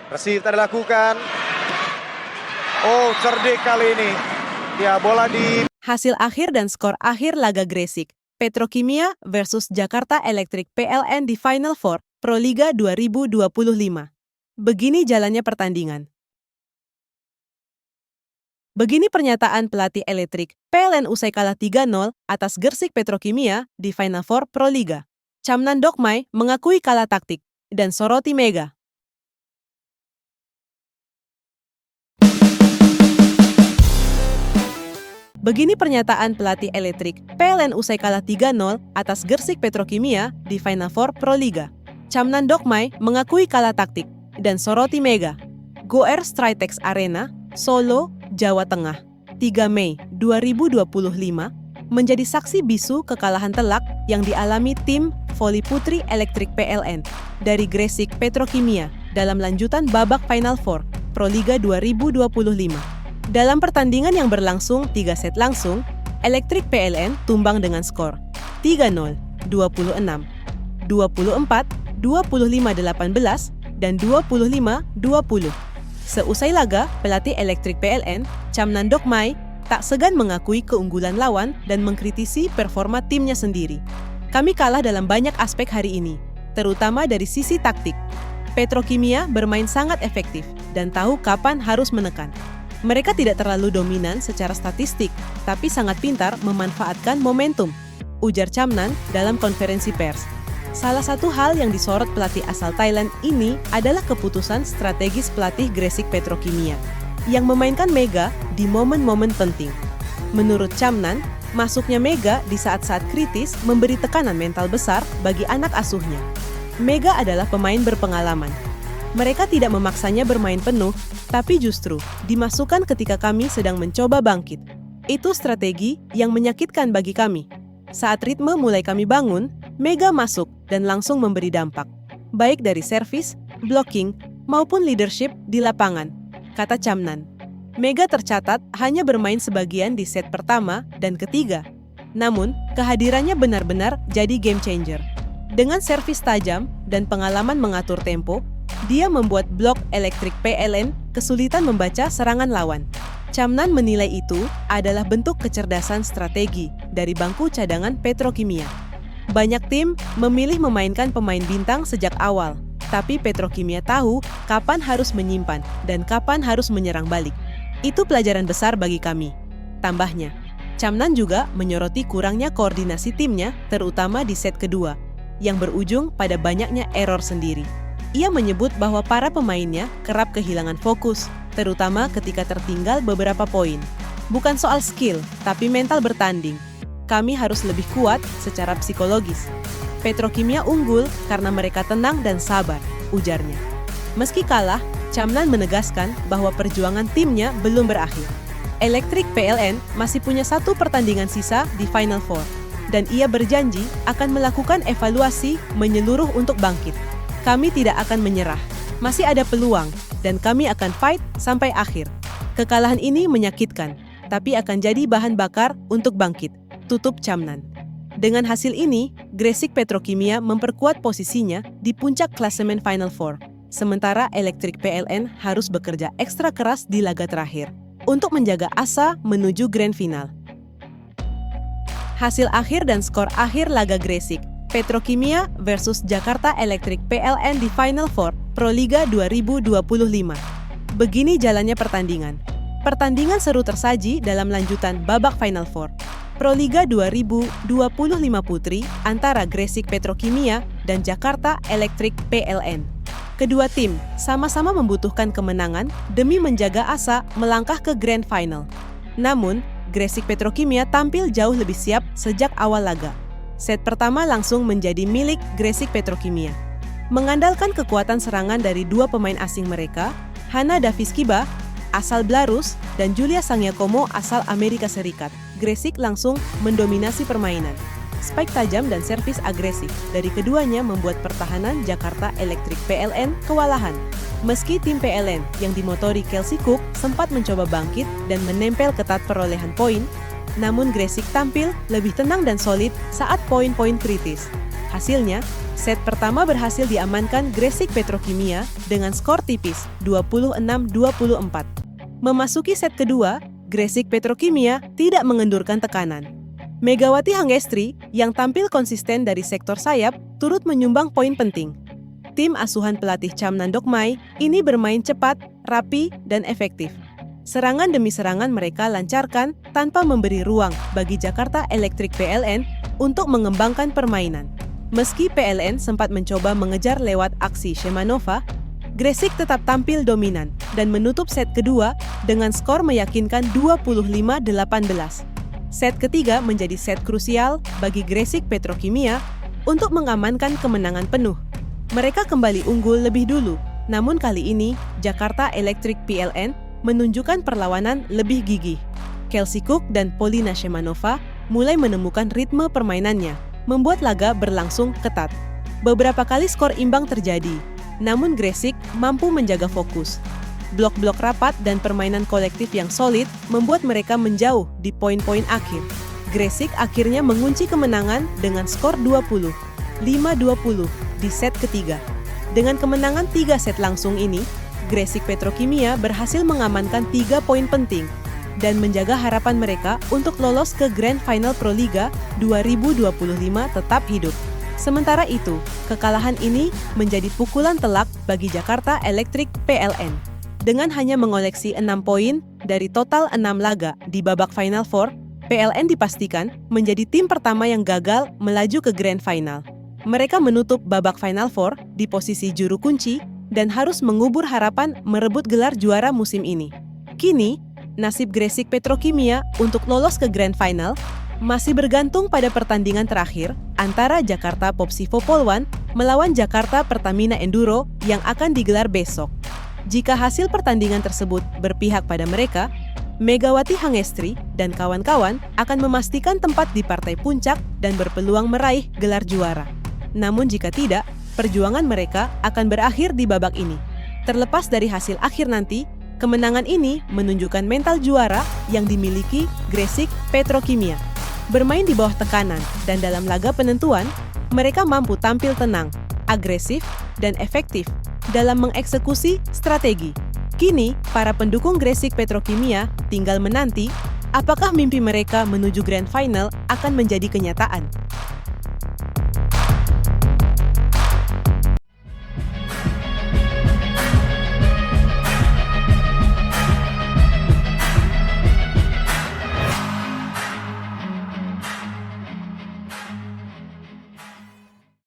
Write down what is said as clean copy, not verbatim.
Receive tak dilakukan. Oh, cerdik kali ini. Ya, bola di... Hasil akhir dan skor akhir laga Gresik, Petrokimia versus Jakarta Electric PLN di Final Four Proliga 2025. Begini jalannya pertandingan. Begini pernyataan pelatih elektrik PLN usai kalah 3-0 atas Gresik Petrokimia di Final Four Proliga. Chamnan Dokmai mengakui kalah taktik dan soroti Mega. Begini pernyataan pelatih elektrik PLN usai kalah 3-0 atas Gresik Petrokimia di Final Four Proliga. Chamnan Dokmai mengakui kalah taktik dan soroti Mega. GOR Stritex Arena, Solo, Jawa Tengah, 3 Mei 2025, menjadi saksi bisu kekalahan telak yang dialami tim voli putri elektrik PLN dari Gresik Petrokimia dalam lanjutan babak Final Four Proliga 2025. Dalam pertandingan yang berlangsung 3 set langsung, elektrik PLN tumbang dengan skor 3-0, 26, 24, 25-18, dan 25-20. Seusai laga, pelatih elektrik PLN, Chamnan Dokmai, tak segan mengakui keunggulan lawan dan mengkritisi performa timnya sendiri. Kami kalah dalam banyak aspek hari ini, terutama dari sisi taktik. Petrokimia bermain sangat efektif dan tahu kapan harus menekan. Mereka tidak terlalu dominan secara statistik, tapi sangat pintar memanfaatkan momentum, ujar Chamnan dalam konferensi pers. Salah satu hal yang disorot pelatih asal Thailand ini adalah keputusan strategis pelatih Gresik Petrokimia, yang memainkan Mega di momen-momen penting. Menurut Chamnan, masuknya Mega di saat-saat kritis memberi tekanan mental besar bagi anak asuhnya. Mega adalah pemain berpengalaman. Mereka tidak memaksanya bermain penuh, tapi justru dimasukkan ketika kami sedang mencoba bangkit. Itu strategi yang menyakitkan bagi kami. Saat ritme mulai kami bangun, Mega masuk dan langsung memberi dampak, baik dari servis, blocking, maupun leadership di lapangan, kata Chamnan. Mega tercatat hanya bermain sebagian di set pertama dan ketiga. Namun, kehadirannya benar-benar jadi game changer. Dengan servis tajam dan pengalaman mengatur tempo, dia membuat blok elektrik PLN kesulitan membaca serangan lawan. Chamnan menilai itu adalah bentuk kecerdasan strategi dari bangku cadangan Petrokimia. Banyak tim memilih memainkan pemain bintang sejak awal, tapi Petrokimia tahu kapan harus menyimpan dan kapan harus menyerang balik. Itu pelajaran besar bagi kami, tambahnya. Chamnan juga menyoroti kurangnya koordinasi timnya, terutama di set kedua, yang berujung pada banyaknya error sendiri. Ia menyebut bahwa para pemainnya kerap kehilangan fokus, terutama ketika tertinggal beberapa poin. Bukan soal skill, tapi mental bertanding. Kami harus lebih kuat secara psikologis. Petrokimia unggul karena mereka tenang dan sabar, ujarnya. Meski kalah, Chamnan menegaskan bahwa perjuangan timnya belum berakhir. Elektrik PLN masih punya 1 pertandingan sisa di Final Four, dan ia berjanji akan melakukan evaluasi menyeluruh untuk bangkit. Kami tidak akan menyerah, masih ada peluang, dan kami akan fight sampai akhir. Kekalahan ini menyakitkan, tapi akan jadi bahan bakar untuk bangkit, tutup Chamnan. Dengan hasil ini, Gresik Petrokimia memperkuat posisinya di puncak klasemen Final Four, sementara elektrik PLN harus bekerja ekstra keras di laga terakhir untuk menjaga asa menuju grand final. Hasil akhir dan skor akhir laga Gresik Petrokimia versus Jakarta Electric PLN di Final Four Proliga 2025. Begini jalannya pertandingan. Pertandingan seru tersaji dalam lanjutan babak Final Four Proliga 2025 Putri antara Gresik Petrokimia dan Jakarta Electric PLN. Kedua tim sama-sama membutuhkan kemenangan demi menjaga asa melangkah ke Grand Final. Namun, Gresik Petrokimia tampil jauh lebih siap sejak awal laga. Set pertama langsung menjadi milik Gresik Petrokimia. Mengandalkan kekuatan serangan dari 2 pemain asing mereka, Hana Daviskiba, asal Belarus, dan Julia Sangyakomo, asal Amerika Serikat, Gresik langsung mendominasi permainan. Spike tajam dan servis agresif dari keduanya membuat pertahanan Jakarta Electric PLN kewalahan. Meski tim PLN yang dimotori Kelsey Cook sempat mencoba bangkit dan menempel ketat perolehan poin, namun Gresik tampil lebih tenang dan solid saat poin-poin kritis. Hasilnya, set pertama berhasil diamankan Gresik Petrokimia dengan skor tipis 26-24. Memasuki set kedua, Gresik Petrokimia tidak mengendurkan tekanan. Megawati Hangestri yang tampil konsisten dari sektor sayap turut menyumbang poin penting. Tim asuhan pelatih Chamnan Dokmai ini bermain cepat, rapi, dan efektif. Serangan demi serangan mereka lancarkan tanpa memberi ruang bagi Jakarta Electric PLN untuk mengembangkan permainan. Meski PLN sempat mencoba mengejar lewat aksi Shemanova, Gresik tetap tampil dominan dan menutup set kedua dengan skor meyakinkan 25-18. Set ketiga menjadi set krusial bagi Gresik Petrokimia untuk mengamankan kemenangan penuh. Mereka kembali unggul lebih dulu, namun kali ini Jakarta Electric PLN menunjukkan perlawanan lebih gigih. Kelsey Cook dan Polina Shemanova mulai menemukan ritme permainannya, membuat laga berlangsung ketat. Beberapa kali skor imbang terjadi, namun Gresik mampu menjaga fokus. Blok-blok rapat dan permainan kolektif yang solid membuat mereka menjauh di poin-poin akhir. Gresik akhirnya mengunci kemenangan dengan skor 20-5-20 di set ketiga. Dengan kemenangan 3 set langsung ini, Gresik Petrokimia berhasil mengamankan 3 poin penting dan menjaga harapan mereka untuk lolos ke Grand Final Proliga 2025 tetap hidup. Sementara itu, kekalahan ini menjadi pukulan telak bagi Jakarta Electric PLN. Dengan hanya mengoleksi 6 poin dari total 6 laga di babak Final Four, PLN dipastikan menjadi tim pertama yang gagal melaju ke Grand Final. Mereka menutup babak Final Four di posisi juru kunci dan harus mengubur harapan merebut gelar juara musim ini. Kini, nasib Gresik Petrokimia untuk lolos ke Grand Final masih bergantung pada pertandingan terakhir antara Jakarta Popsivo Polwan melawan Jakarta Pertamina Enduro yang akan digelar besok. Jika hasil pertandingan tersebut berpihak pada mereka, Megawati Hangestri dan kawan-kawan akan memastikan tempat di partai puncak dan berpeluang meraih gelar juara. Namun jika tidak, perjuangan mereka akan berakhir di babak ini. Terlepas dari hasil akhir nanti, kemenangan ini menunjukkan mental juara yang dimiliki Gresik Petrokimia. Bermain di bawah tekanan dan dalam laga penentuan, mereka mampu tampil tenang, agresif, dan efektif dalam mengeksekusi strategi. Kini, para pendukung Gresik Petrokimia tinggal menanti apakah mimpi mereka menuju Grand Final akan menjadi kenyataan.